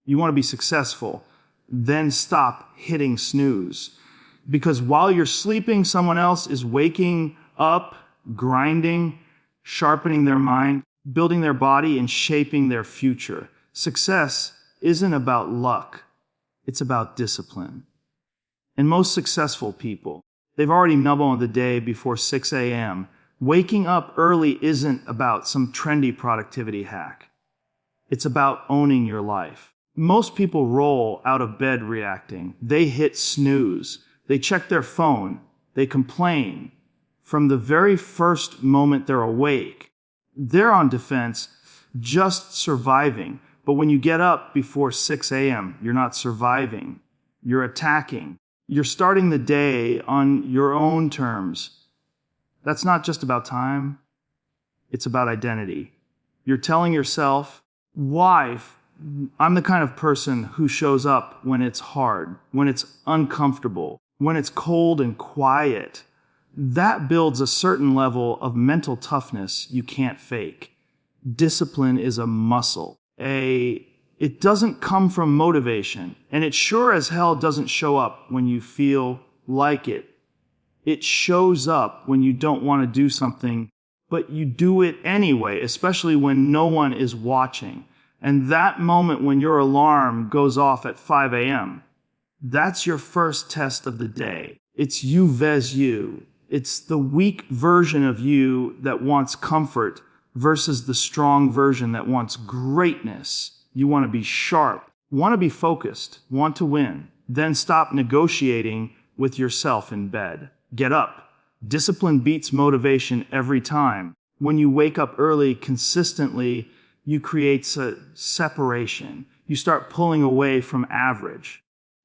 You want to be successful. Then stop hitting snooze. Because while you're sleeping, someone else is waking up, grinding, sharpening their mind, building their body, and shaping their future. Success isn't about luck. It's about discipline. And most successful people, they've already nubbled the day before 6 a.m. Waking up early isn't about some trendy productivity hack. It's about owning your life. Most people roll out of bed reacting. They hit snooze. They check their phone. They complain. From the very first moment they're awake, they're on defense, just surviving. But when you get up before 6 a.m., you're not surviving. You're attacking. You're starting the day on your own terms. That's not just about time. It's about identity. You're telling yourself, why? I'm the kind of person who shows up when it's hard, when it's uncomfortable, when it's cold and quiet. That builds a certain level of mental toughness you can't fake. Discipline is a muscle. It doesn't come from motivation, and it sure as hell doesn't show up when you feel like it. It shows up when you don't want to do something, but you do it anyway, especially when no one is watching. And that moment when your alarm goes off at 5 a.m., that's your first test of the day. It's you vs you. It's the weak version of you that wants comfort versus the strong version that wants greatness. You want to be sharp, want to be focused, want to win. Then stop negotiating with yourself in bed. Get up. Discipline beats motivation every time. When you wake up early consistently, you create a separation. You start pulling away from average.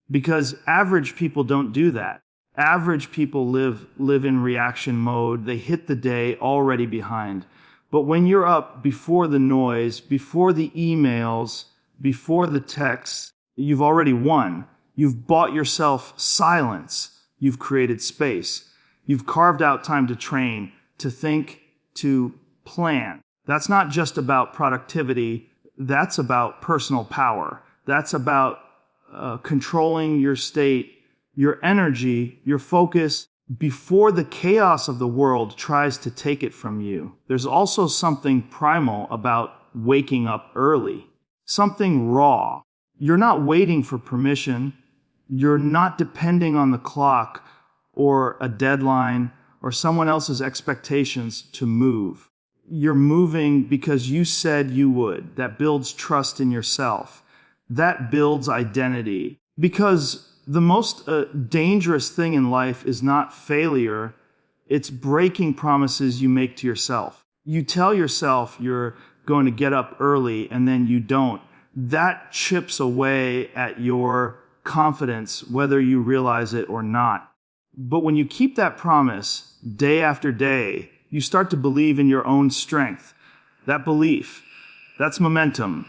Because average people don't do that. Average people live in reaction mode. They hit the day already behind. But when you're up before the noise, before the emails, before the texts, you've already won. You've bought yourself silence. You've created space. You've carved out time to train, to think, to plan. That's not just about productivity. That's about personal power. That's about controlling your state, your energy, your focus, before the chaos of the world tries to take it from you. There's also something primal about waking up early, something raw. You're not waiting for permission. You're not depending on the clock or a deadline or someone else's expectations to move. You're moving because you said you would. That builds trust in yourself. That builds identity. Because the most dangerous thing in life is not failure, it's breaking promises you make to yourself. You tell yourself you're going to get up early and then you don't. That chips away at your confidence, whether you realize it or not. But when you keep that promise day after day, you start to believe in your own strength. That belief, that's momentum.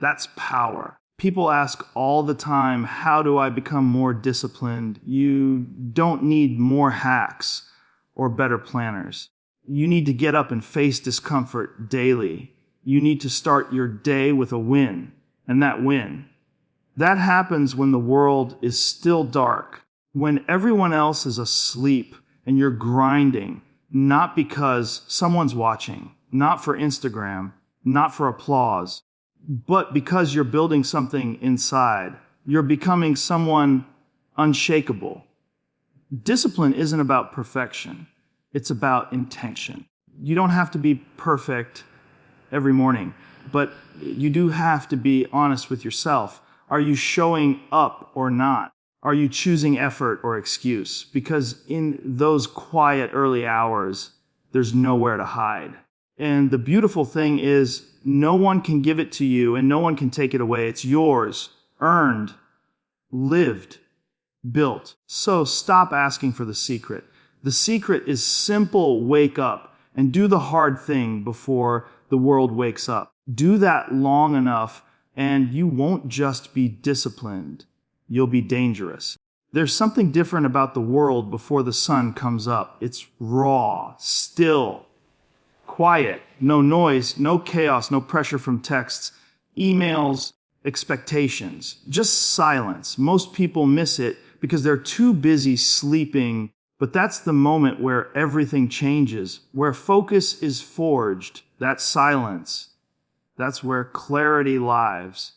That's power. People ask all the time, how do I become more disciplined? You don't need more hacks or better planners. You need to get up and face discomfort daily. You need to start your day with a win, and that win. That happens when the world is still dark, when everyone else is asleep and you're grinding, not because someone's watching, not for Instagram, not for applause, but because you're building something inside. You're becoming someone unshakable. Discipline isn't about perfection. It's about intention. You don't have to be perfect every morning, but you do have to be honest with yourself. Are you showing up or not? Are you choosing effort or excuse? Because in those quiet early hours, there's nowhere to hide. And the beautiful thing is, no one can give it to you and no one can take it away. It's yours, earned, lived, built. So stop asking for the secret. The secret is simple: wake up and do the hard thing before the world wakes up. Do that long enough and you won't just be disciplined, you'll be dangerous. There's something different about the world before the sun comes up. It's raw, still, quiet, no noise, no chaos, no pressure from texts, emails, expectations, just silence. Most people miss it because they're too busy sleeping, but that's the moment where everything changes, where focus is forged, that silence. That's where clarity lives.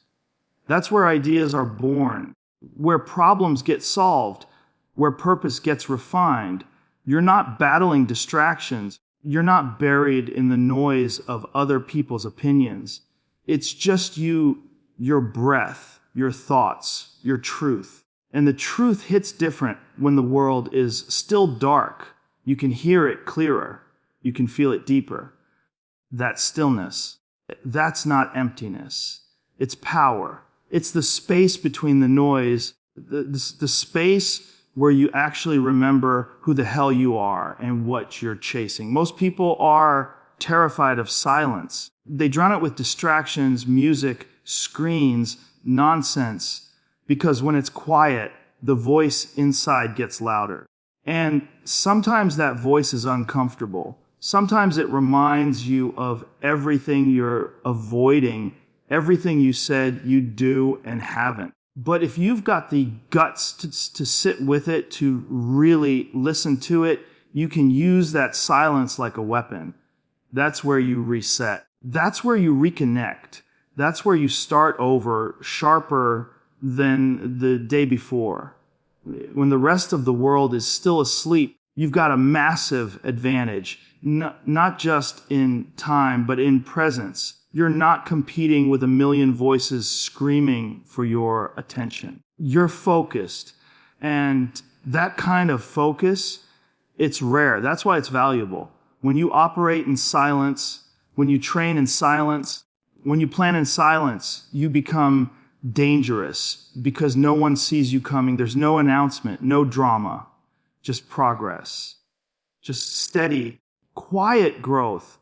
That's where ideas are born, where problems get solved, where purpose gets refined. You're not battling distractions. You're not buried in the noise of other people's opinions. It's just you, your breath, your thoughts, your truth. And the truth hits different when the world is still dark. You can hear it clearer. You can feel it deeper. That stillness, that's not emptiness. It's power. It's the space between the noise, the space where you actually remember who the hell you are and what you're chasing. Most people are terrified of silence. They drown it with distractions, music, screens, nonsense, because when it's quiet, the voice inside gets louder. And sometimes that voice is uncomfortable. Sometimes it reminds you of everything you're avoiding, everything you said you'd do and haven't. But if you've got the guts to sit with it, to really listen to it, you can use that silence like a weapon. That's where you reset. That's where you reconnect. That's where you start over sharper than the day before. When the rest of the world is still asleep, you've got a massive advantage, not just in time, but in presence. You're not competing with a million voices screaming for your attention. You're focused. And that kind of focus, it's rare. That's why it's valuable. When you operate in silence, when you train in silence, when you plan in silence, you become dangerous because no one sees you coming. There's no announcement, no drama, just progress, just steady, quiet growth.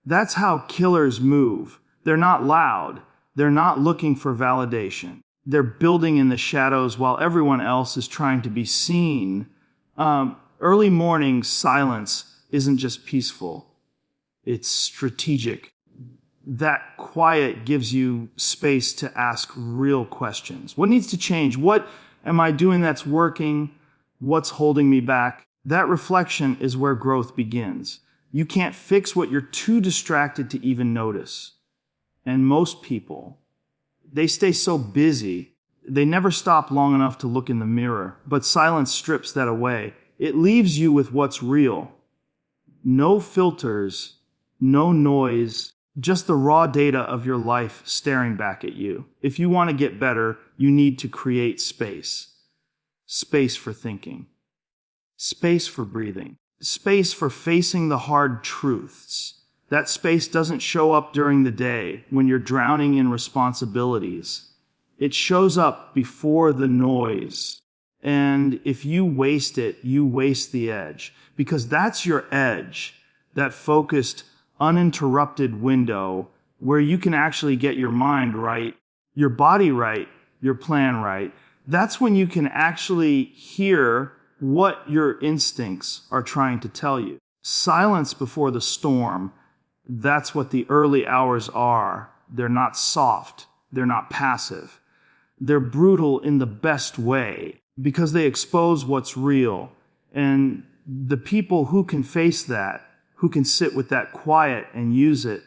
That's how killers move. They're not loud. They're not looking for validation. They're building in the shadows while everyone else is trying to be seen. Early morning silence isn't just peaceful. It's strategic. That quiet gives you space to ask real questions. What needs to change? What am I doing that's working? What's holding me back? That reflection is where growth begins. You can't fix what you're too distracted to even notice. And most people, they stay so busy, they never stop long enough to look in the mirror. But silence strips that away. It leaves you with what's real. No filters, no noise, just the raw data of your life staring back at you. If you want to get better, you need to create space. Space for thinking. Space for breathing. Space for facing the hard truths. That space doesn't show up during the day when you're drowning in responsibilities. It shows up before the noise. And if you waste it, you waste the edge. Because that's your edge, that focused, uninterrupted window where you can actually get your mind right, your body right, your plan right. That's when you can actually hear what your instincts are trying to tell you. Silence before the storm. That's what the early hours are. They're not soft. They're not passive. They're brutal in the best way because they expose what's real. And the people who can face that, who can sit with that quiet and use it,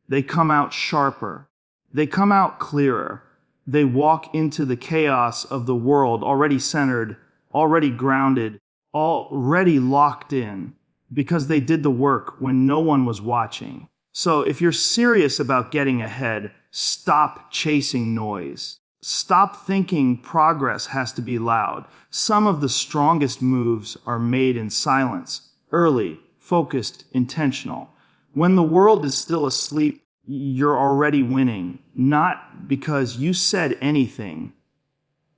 they come out sharper. They come out clearer. They walk into the chaos of the world already centered, already grounded, already locked in because they did the work when no one was watching. So if you're serious about getting ahead, stop chasing noise. Stop thinking progress has to be loud. Some of the strongest moves are made in silence, early, focused, intentional. When the world is still asleep, you're already winning, not because you said anything,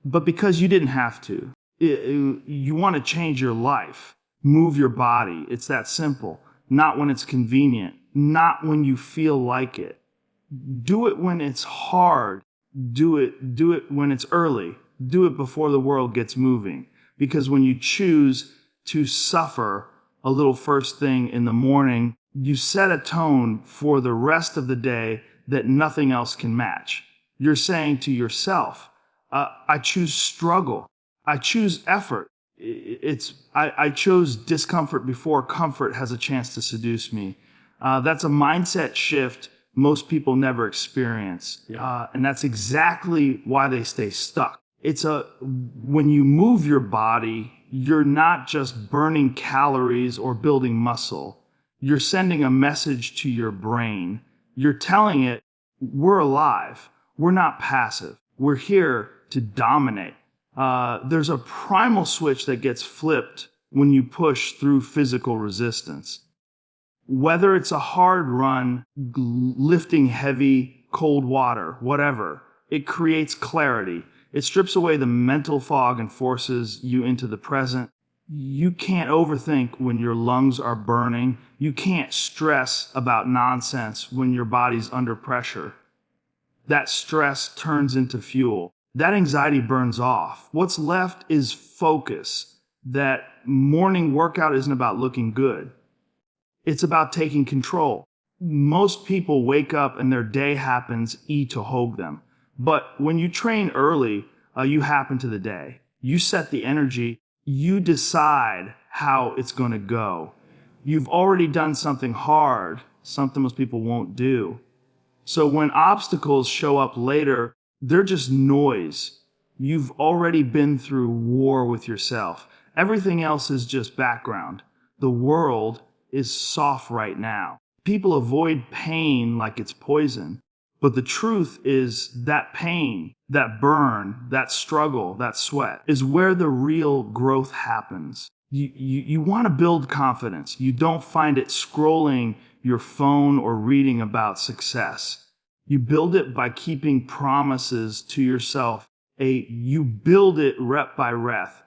but because you didn't have to. You want to change your life, move your body. It's that simple. Not when it's convenient, not when you feel like it. Do it when it's hard. Do it when it's early. Do it before the world gets moving. Because when you choose to suffer a little first thing in the morning, you set a tone for the rest of the day that nothing else can match. You're saying to yourself, I choose struggle. I choose effort. I chose discomfort before comfort has a chance to seduce me. That's a mindset shift most people never experience. And that's exactly why they stay stuck. When you move your body, you're not just burning calories or building muscle. You're sending a message to your brain. You're telling it, we're alive. We're not passive. We're here to dominate. There's a primal switch that gets flipped when you push through physical resistance. Whether it's a hard run, lifting heavy, cold water, whatever, it creates clarity. It strips away the mental fog and forces you into the present. You can't overthink when your lungs are burning. You can't stress about nonsense when your body's under pressure. That stress turns into fuel. That anxiety burns off. What's left is focus. That morning workout isn't about looking good. It's about taking control. Most people wake up and their day happens to hog them. But when you train early, you happen to the day. You set the energy. You decide how it's going to go. You've already done something hard, something most people won't do. So when obstacles show up later, they're just noise. You've already been through war with yourself. Everything else is just background. The world is soft right now. People avoid pain like it's poison. But the truth is that pain, that burn, that struggle, that sweat is where the real growth happens. You want to build confidence. You don't find it scrolling your phone or reading about success. You build it by keeping promises to yourself. You build it rep by breath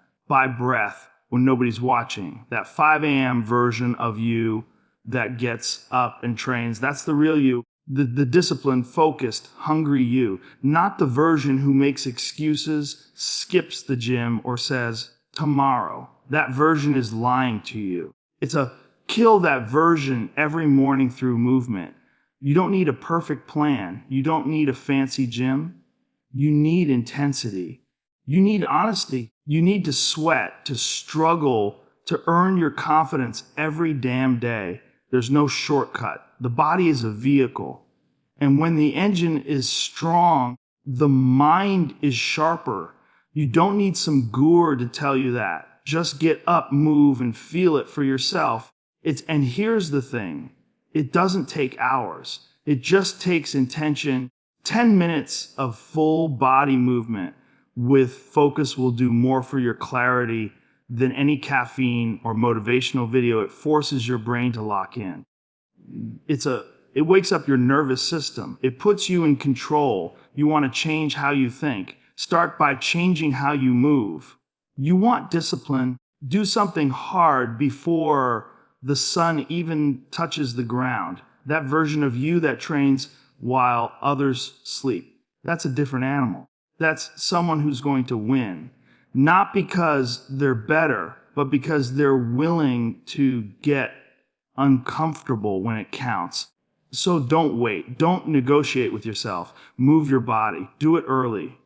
when nobody's watching. That 5 a.m. version of you that gets up and trains, that's the real you. The disciplined, focused, hungry you, not the version who makes excuses, skips the gym, or says, tomorrow. That version is lying to you. It's a kill that version every morning through movement. You don't need a perfect plan. You don't need a fancy gym. You need intensity. You need honesty. You need to sweat, to struggle, to earn your confidence every damn day. There's no shortcut. The body is a vehicle. And when the engine is strong, the mind is sharper. You don't need some guru to tell you that. Just get up, move, and feel it for yourself. And here's the thing. It doesn't take hours. It just takes intention. 10 minutes of full body movement with focus will do more for your clarity than any caffeine or motivational video. It forces your brain to lock in. It wakes up your nervous system. It puts you in control. You want to change how you think. Start by changing how you move. You want discipline. Do something hard before the sun even touches the ground. That version of you that trains while others sleep. That's a different animal. That's someone who's going to win. Not because they're better, but because they're willing to get uncomfortable when it counts. So don't wait. Don't negotiate with yourself. Move your body. Do it early.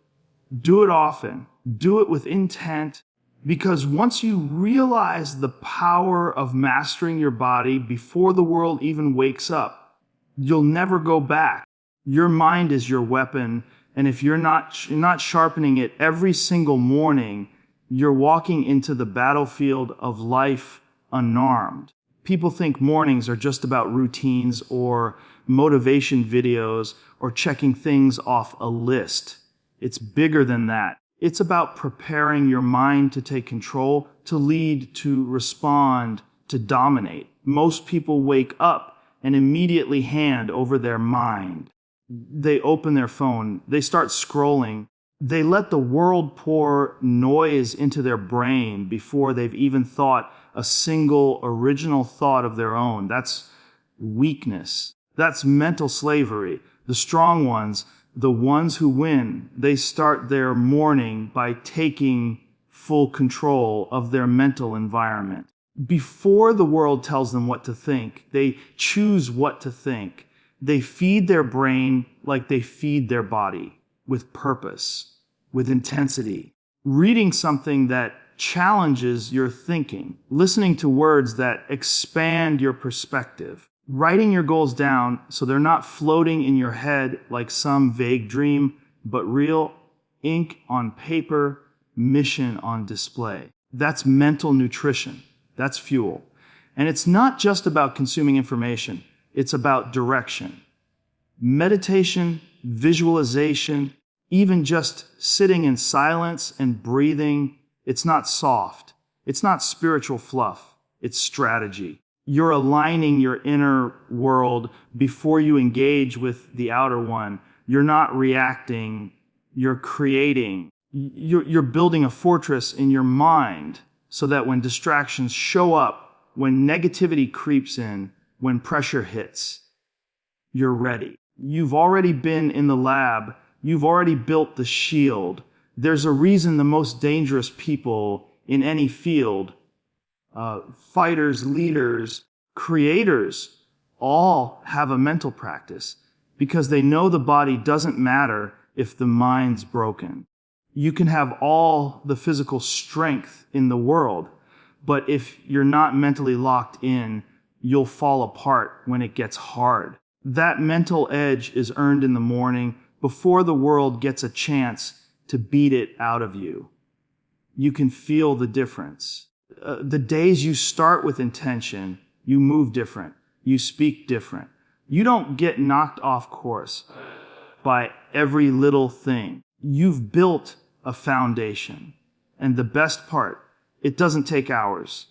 Do it often. Do it with intent. Because once you realize the power of mastering your body before the world even wakes up, you'll never go back. Your mind is your weapon. And if you're not sharpening it every single morning, you're walking into the battlefield of life unarmed. People think mornings are just about routines or motivation videos or checking things off a list. It's bigger than that. It's about preparing your mind to take control, to lead, to respond, to dominate. Most people wake up and immediately hand over their mind. They open their phone. They start scrolling. They let the world pour noise into their brain before they've even thought a single original thought of their own. That's weakness. That's mental slavery. The strong ones, the ones who win, they start their morning by taking full control of their mental environment. Before the world tells them what to think, they choose what to think. They feed their brain like they feed their body. with purpose, with intensity. Reading something that challenges your thinking, listening to words that expand your perspective, writing your goals down so they're not floating in your head like some vague dream, but real ink on paper, mission on display. That's mental nutrition. That's fuel. And it's not just about consuming information. It's about direction. Meditation, visualization, even just sitting in silence and breathing, it's not soft. It's not spiritual fluff. It's strategy. You're aligning your inner world before you engage with the outer one. You're not reacting. You're creating. You're building a fortress in your mind so that when distractions show up, when negativity creeps in, when pressure hits, you're ready. You've already been in the lab. You've already built the shield. There's a reason the most dangerous people in any field, fighters, leaders, creators, all have a mental practice because they know the body doesn't matter if the mind's broken. You can have all the physical strength in the world, but if you're not mentally locked in, you'll fall apart when it gets hard. That mental edge is earned in the morning before the world gets a chance to beat it out of you. You can feel the difference. The days you start with intention, you move different. You speak different. You don't get knocked off course by every little thing. You've built a foundation. And the best part, it doesn't take hours.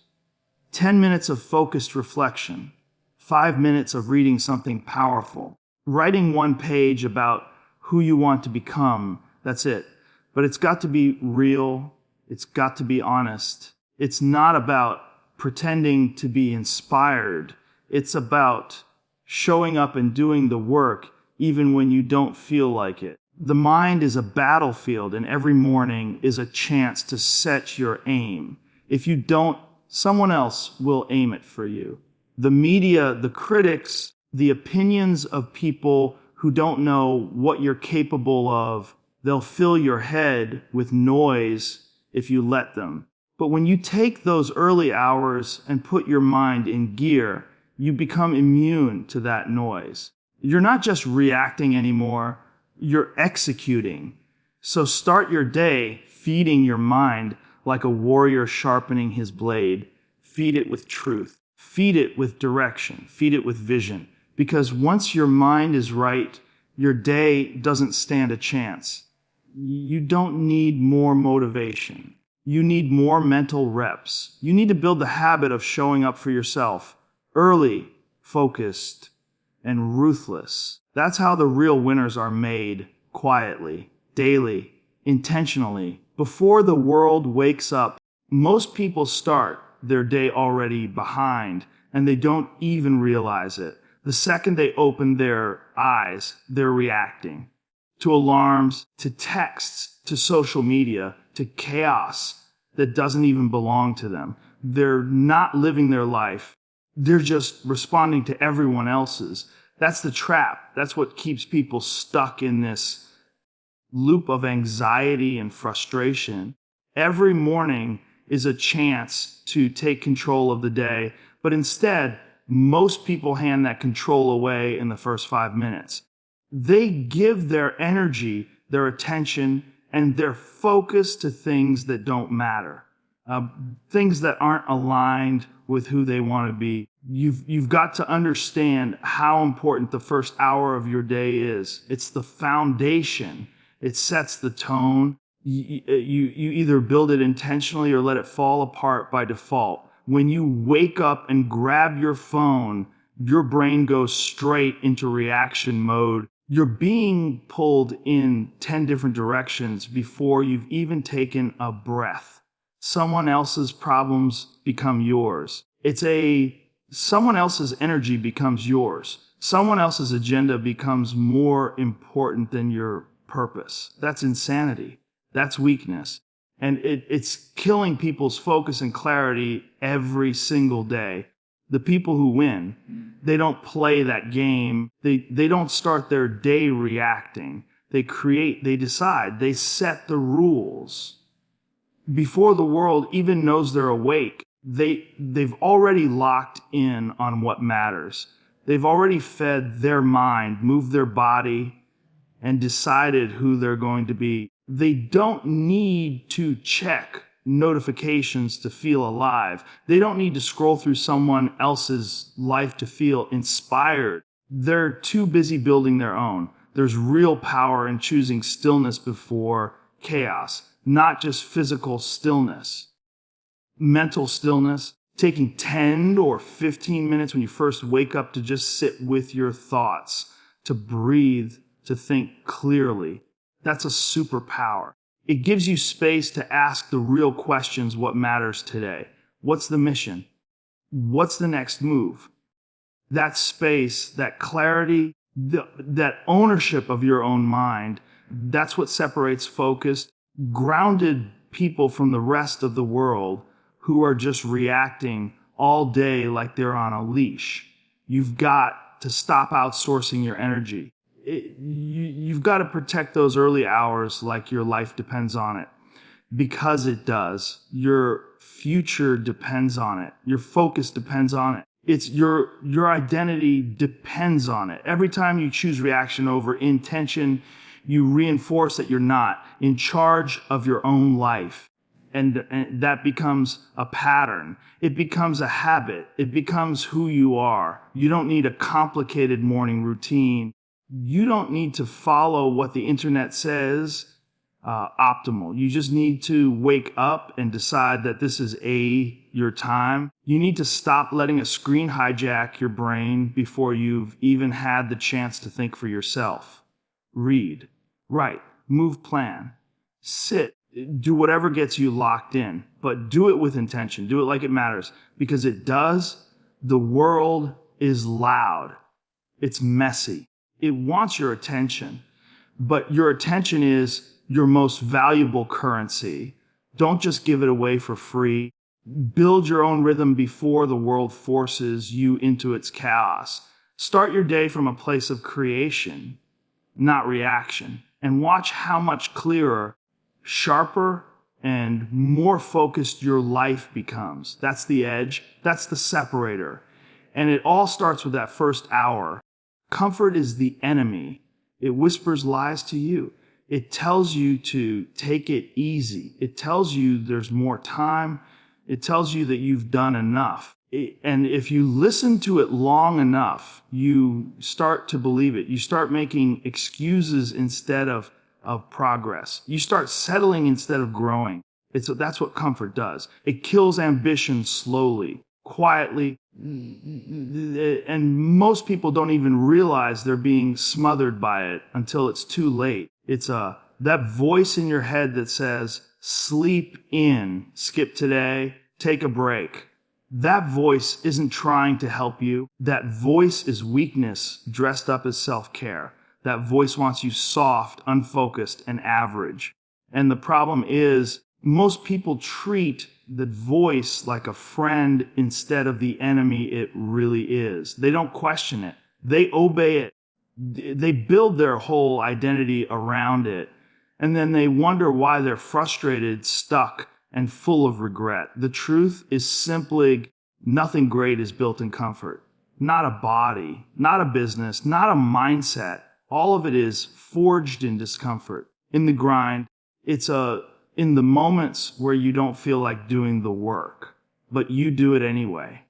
10 minutes of focused reflection, 5 minutes of reading something powerful, writing one page about who you want to become, that's it. But it's got to be real. It's got to be honest. It's not about pretending to be inspired. It's about showing up and doing the work even when you don't feel like it. The mind is a battlefield, and every morning is a chance to set your aim. If you don't, someone else will aim it for you. The media, the critics, the opinions of people who don't know what you're capable of, they'll fill your head with noise if you let them. But when you take those early hours and put your mind in gear, you become immune to that noise. You're not just reacting anymore, you're executing. So start your day feeding your mind like a warrior sharpening his blade. Feed it with truth. Feed it with direction. Feed it with vision. Because once your mind is right, your day doesn't stand a chance. You don't need more motivation. You need more mental reps. You need to build the habit of showing up for yourself. Early, focused, and ruthless. That's how the real winners are made. Quietly, daily, intentionally. Before the world wakes up, most people start their day already behind, and they don't even realize it. The second they open their eyes, they're reacting to alarms, to texts, to social media, to chaos that doesn't even belong to them. They're not living their life. They're just responding to everyone else's. That's the trap. That's what keeps people stuck in this loop of anxiety and frustration. Every morning is a chance to take control of the day, but instead, most people hand that control away in the first 5 minutes. They give their energy, their attention, and their focus to things that don't matter, things that aren't aligned with who they want to be. You've got to understand how important the first hour of your day is. It's the foundation. It sets the tone. You either build it intentionally or let it fall apart by default. When you wake up and grab your phone, your brain goes straight into reaction mode. You're being pulled in 10 different directions before you've even taken a breath. Someone else's problems become yours. Someone else's energy becomes yours. Someone else's agenda becomes more important than your purpose. That's insanity. That's weakness. And it's killing people's focus and clarity every single day. The people who win, they don't play that game. They don't start their day reacting. They create, they decide, they set the rules. Before the world even knows they're awake, they've already locked in on what matters. They've already fed their mind, moved their body, and decided who they're going to be. They don't need to check notifications to feel alive. They don't need to scroll through someone else's life to feel inspired. They're too busy building their own. There's real power in choosing stillness before chaos, not just physical stillness. Mental stillness, taking 10 or 15 minutes when you first wake up to just sit with your thoughts, to breathe, to think clearly. That's a superpower. It gives you space to ask the real questions: what matters today? What's the mission? What's the next move? That space, that clarity, that ownership of your own mind, that's what separates focused, grounded people from the rest of the world who are just reacting all day like they're on a leash. You've got to stop outsourcing your energy. You've got to protect those early hours like your life depends on it, because it does. Your future depends on it. Your focus depends on it. It's your identity depends on it. Every time you choose reaction over intention, you reinforce that you're not in charge of your own life. And that becomes a pattern. It becomes a habit. It becomes who you are. You don't need a complicated morning routine. You don't need to follow what the internet says optimal. You just need to wake up and decide that this is your time. You need to stop letting a screen hijack your brain before you've even had the chance to think for yourself. Read, write, move, plan, sit, do whatever gets you locked in, but do it with intention. Do it like it matters, because it does. The world is loud. It's messy. It wants your attention, but your attention is your most valuable currency. Don't just give it away for free. Build your own rhythm before the world forces you into its chaos. Start your day from a place of creation, not reaction, and watch how much clearer, sharper, and more focused your life becomes. That's the edge. That's the separator. And it all starts with that first hour. Comfort is the enemy. It whispers lies to you. It tells you to take it easy. It tells you there's more time. It tells you that you've done enough. And if you listen to it long enough, you start to believe it. You start making excuses instead of progress. You start settling instead of growing. That's what comfort does. It kills ambition slowly, quietly, and most people don't even realize they're being smothered by it until it's too late. It's that voice in your head that says, sleep in, skip today, take a break. That voice isn't trying to help you. That voice is weakness dressed up as self-care. That voice wants you soft, unfocused, and average. And the problem is, most people treat the voice like a friend instead of the enemy it really is. They don't question it. They obey it. They build their whole identity around it. And then they wonder why they're frustrated, stuck, and full of regret. The truth is simply nothing great is built in comfort. Not a body, not a business, not a mindset. All of it is forged in discomfort, in the grind. It's in the moments where you don't feel like doing the work, but you do it anyway.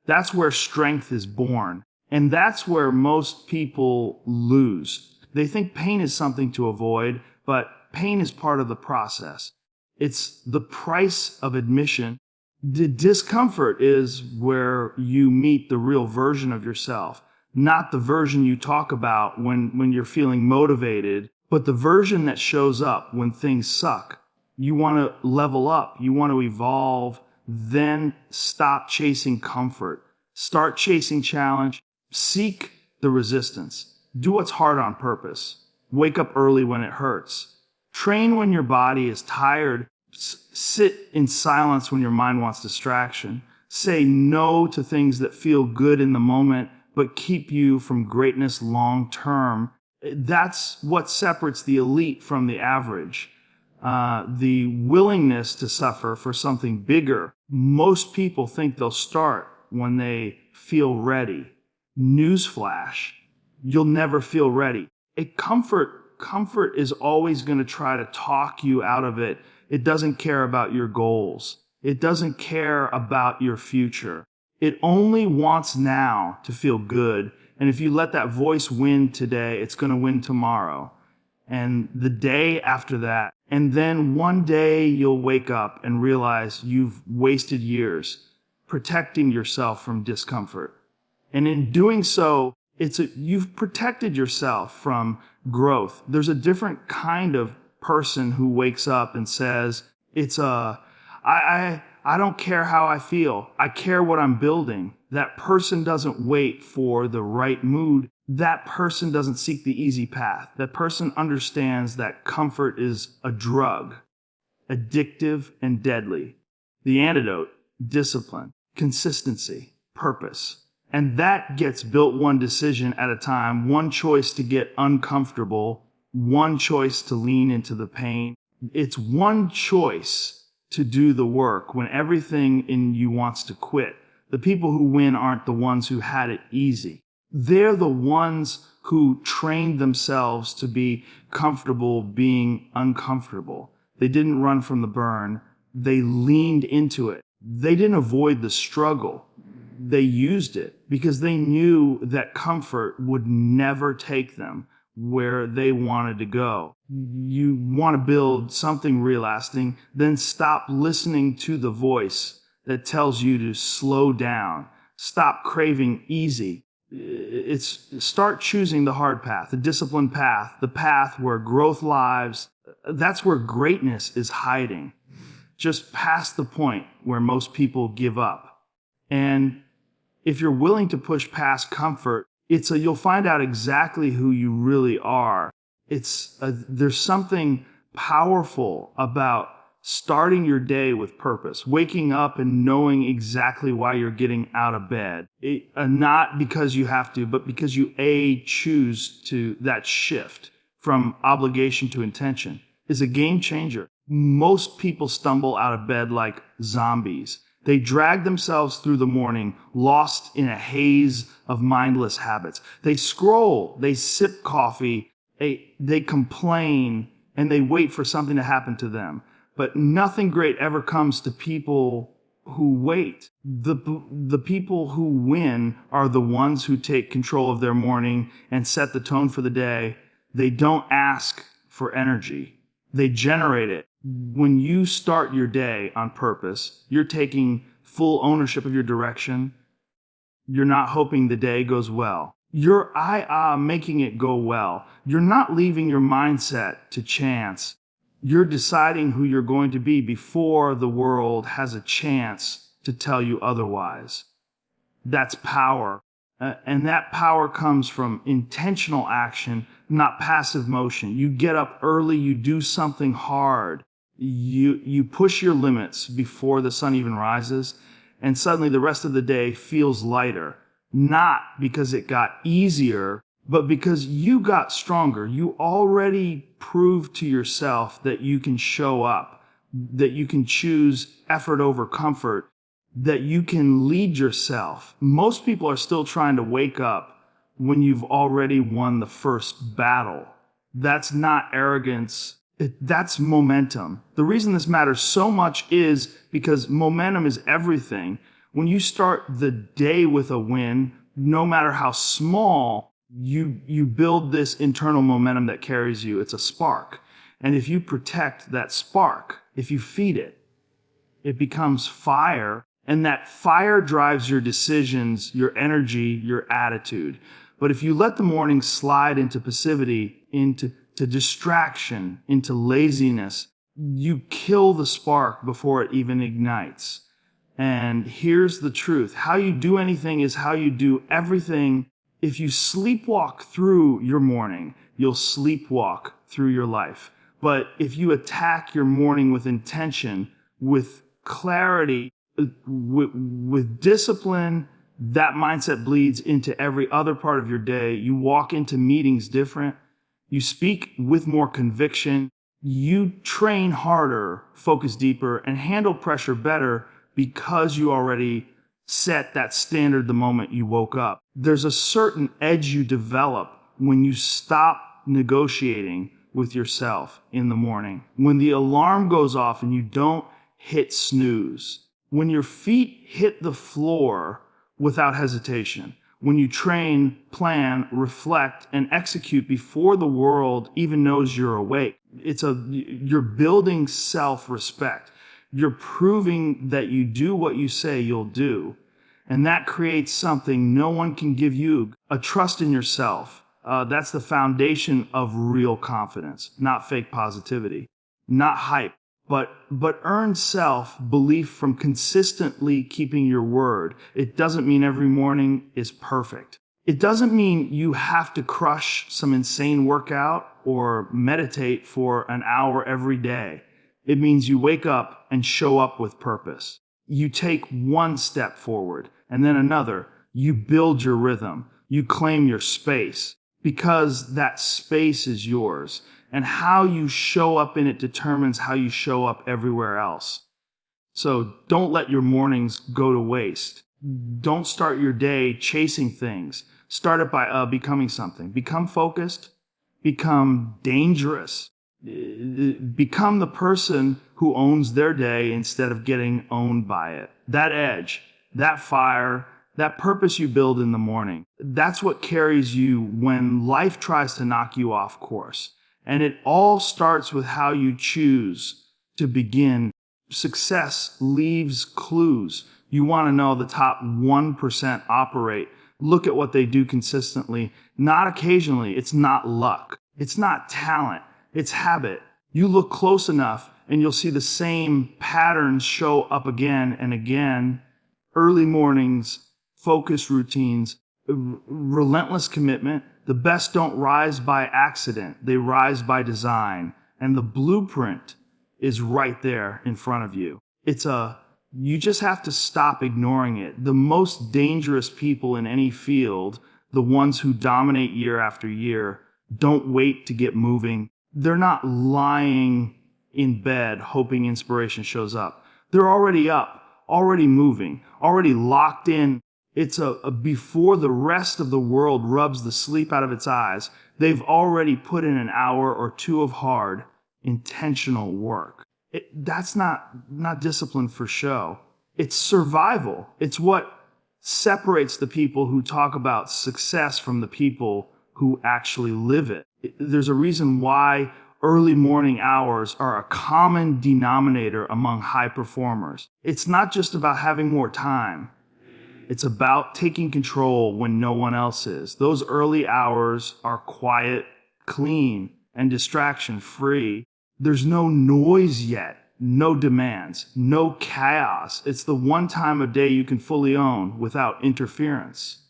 That's where strength is born. And that's where most people lose. They think pain is something to avoid, but pain is part of the process. It's the price of admission. The discomfort is where you meet the real version of yourself, not the version you talk about when you're feeling motivated, but the version that shows up when things suck. You want to level up. You want to evolve. Then stop chasing comfort. Start chasing challenge. Seek the resistance. Do what's hard on purpose. Wake up early when it hurts. Train when your body is tired. Sit in silence when your mind wants distraction. Say no to things that feel good in the moment, but keep you from greatness long term. That's what separates the elite from the average. The willingness to suffer for something bigger. Most people think they'll start when they feel ready. Newsflash, you'll never feel ready. Comfort is always going to try to talk you out of it. It doesn't care about your goals. It doesn't care about your future. It only wants now to feel good. And if you let that voice win today, it's going to win tomorrow. And the day after that. And then one day you'll wake up and realize you've wasted years protecting yourself from discomfort. And in doing so, you've protected yourself from growth. There's a different kind of person who wakes up and says, I don't care how I feel. I care what I'm building. That person doesn't wait for the right mood. That person doesn't seek the easy path. That person understands that comfort is a drug, addictive and deadly. The antidote, discipline, consistency, purpose. And that gets built one decision at a time, one choice to get uncomfortable, one choice to lean into the pain. It's one choice to do the work when everything in you wants to quit. The people who win aren't the ones who had it easy. They're the ones who trained themselves to be comfortable being uncomfortable. They didn't run from the burn. They leaned into it. They didn't avoid the struggle. They used it because they knew that comfort would never take them where they wanted to go. You want to build something real lasting, then stop listening to the voice that tells you to slow down. Stop craving easy. Start choosing the hard path, the disciplined path, the path where growth lives. That's where greatness is hiding, just past the point where most people give up. And if you're willing to push past comfort, you'll find out exactly who you really are. There's something powerful about starting your day with purpose, waking up and knowing exactly why you're getting out of bed. Not because you have to, but because you choose to. That shift from obligation to intention is a game changer. Most people stumble out of bed like zombies. They drag themselves through the morning, lost in a haze of mindless habits. They scroll, they sip coffee, they complain, and they wait for something to happen to them. But nothing great ever comes to people who wait. The people who win are the ones who take control of their morning and set the tone for the day. They don't ask for energy. They generate it. When you start your day on purpose, you're taking full ownership of your direction. You're not hoping the day goes well. You're making it go well. You're not leaving your mindset to chance. You're deciding who you're going to be before the world has a chance to tell you otherwise. That's power. And that power comes from intentional action, not passive motion. You get up early, you do something hard. You push your limits before the sun even rises, and suddenly the rest of the day feels lighter. Not because it got easier, but because you got stronger. You already proved to yourself that you can show up, that you can choose effort over comfort, that you can lead yourself. Most people are still trying to wake up when you've already won the first battle. That's not arrogance. That's momentum. The reason this matters so much is because momentum is everything. When you start the day with a win, no matter how small, you build this internal momentum that carries you. It's a spark. And if you protect that spark, if you feed it, it becomes fire. And that fire drives your decisions, your energy, your attitude. But if you let the morning slide into passivity, into distraction, into laziness, you kill the spark before it even ignites. And here's the truth. How you do anything is how you do everything. If you sleepwalk through your morning, you'll sleepwalk through your life. But if you attack your morning with intention, with clarity, with discipline, that mindset bleeds into every other part of your day. You walk into meetings different. You speak with more conviction. You train harder, focus deeper, and handle pressure better because you already set that standard the moment you woke up. There's a certain edge you develop when you stop negotiating with yourself in the morning. When the alarm goes off and you don't hit snooze. When your feet hit the floor without hesitation. When you train, plan, reflect, and execute before the world even knows you're awake. You're building self-respect. You're proving that you do what you say you'll do. And that creates something no one can give you, a trust in yourself. That's the foundation of real confidence, not fake positivity, not hype, but earned self-belief from consistently keeping your word. It doesn't mean every morning is perfect. It doesn't mean you have to crush some insane workout or meditate for an hour every day. It means you wake up and show up with purpose. You take one step forward and then another. You build your rhythm. You claim your space because that space is yours. And how you show up in it determines how you show up everywhere else. So don't let your mornings go to waste. Don't start your day chasing things. Start it by becoming something. Become focused. Become dangerous. Become the person who owns their day instead of getting owned by it. That edge, that fire, that purpose you build in the morning, that's what carries you when life tries to knock you off course. And it all starts with how you choose to begin. Success leaves clues. You want to know the top 1% operate. Look at what they do consistently, not occasionally. It's not luck. It's not talent. It's habit. You look close enough and you'll see the same patterns show up again and again. Early mornings, focused routines, relentless commitment. The best don't rise by accident. They rise by design. And the blueprint is right there in front of you. You just have to stop ignoring it. The most dangerous people in any field, the ones who dominate year after year, don't wait to get moving. They're not lying in bed hoping inspiration shows up. They're already up, already moving, already locked in. It's before the rest of the world rubs the sleep out of its eyes, they've already put in an hour or two of hard, intentional work. That's not discipline for show. It's survival. It's what separates the people who talk about success from the people who actually live it. There's a reason why early morning hours are a common denominator among high performers. It's not just about having more time. It's about taking control when no one else is. Those early hours are quiet, clean, and distraction-free. There's no noise yet, no demands, no chaos. It's the one time of day you can fully own without interference.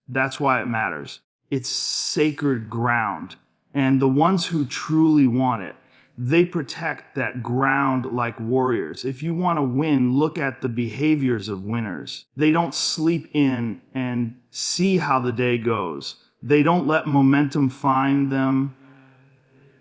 That's why it matters. It's sacred ground. And the ones who truly want it, they protect that ground like warriors. If you want to win, look at the behaviors of winners. They don't sleep in and see how the day goes. They don't let momentum find them.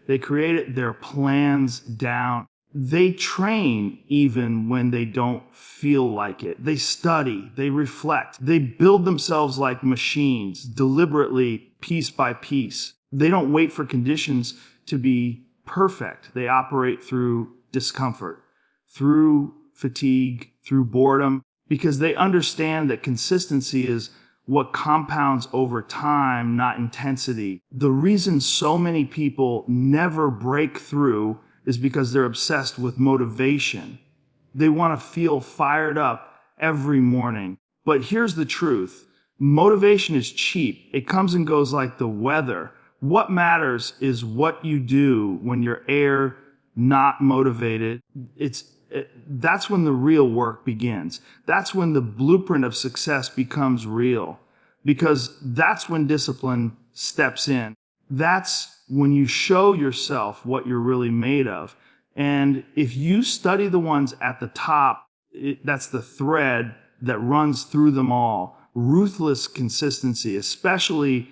They create their plans down. They train even when they don't feel like it. They study, they reflect, they build themselves like machines, deliberately, piece by piece. They don't wait for conditions to be perfect. They operate through discomfort, through fatigue, through boredom, because they understand that consistency is what compounds over time, not intensity. The reason so many people never break through is because they're obsessed with motivation. They want to feel fired up every morning. But here's the truth. Motivation is cheap. It comes and goes like the weather. What matters is what you do when you're not motivated. That's when the real work begins. That's when the blueprint of success becomes real, because that's when discipline steps in. That's when you show yourself what you're really made of. And if you study the ones at the top, that's the thread that runs through them all. Ruthless consistency, especially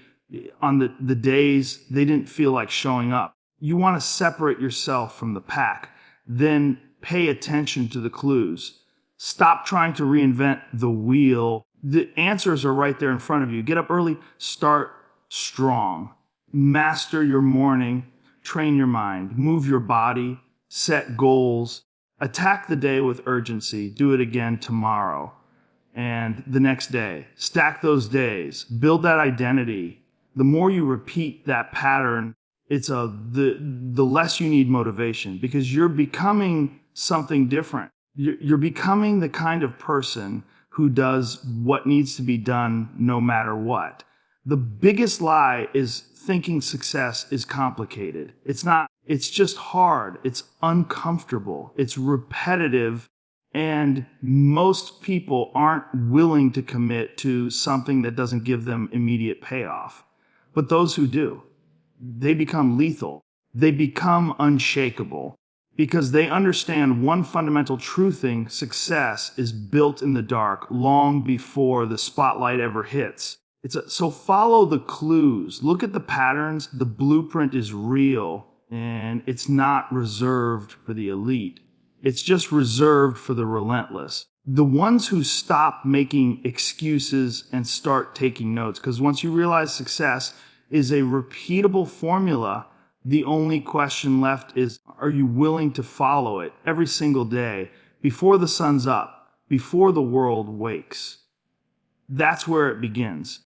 on the days they didn't feel like showing up. You want to separate yourself from the pack. Then pay attention to the clues. Stop trying to reinvent the wheel. The answers are right there in front of you. Get up early, start strong. Master your morning, train your mind, move your body, set goals, attack the day with urgency. Do it again tomorrow and the next day. Stack those days, build that identity. The more you repeat that pattern, the less you need motivation, because you're becoming something different. You're becoming the kind of person who does what needs to be done no matter what. The biggest lie is thinking success is complicated. It's not. It's just hard. It's uncomfortable. It's repetitive. And most people aren't willing to commit to something that doesn't give them immediate payoff. But those who do, they become lethal. They become unshakable because they understand one fundamental true thing: success is built in the dark long before the spotlight ever hits. So follow the clues. Look at the patterns. The blueprint is real, and it's not reserved for the elite. It's just reserved for the relentless. The ones who stop making excuses and start taking notes. Because once you realize success is a repeatable formula, the only question left is, are you willing to follow it every single day before the sun's up, before the world wakes? That's where it begins.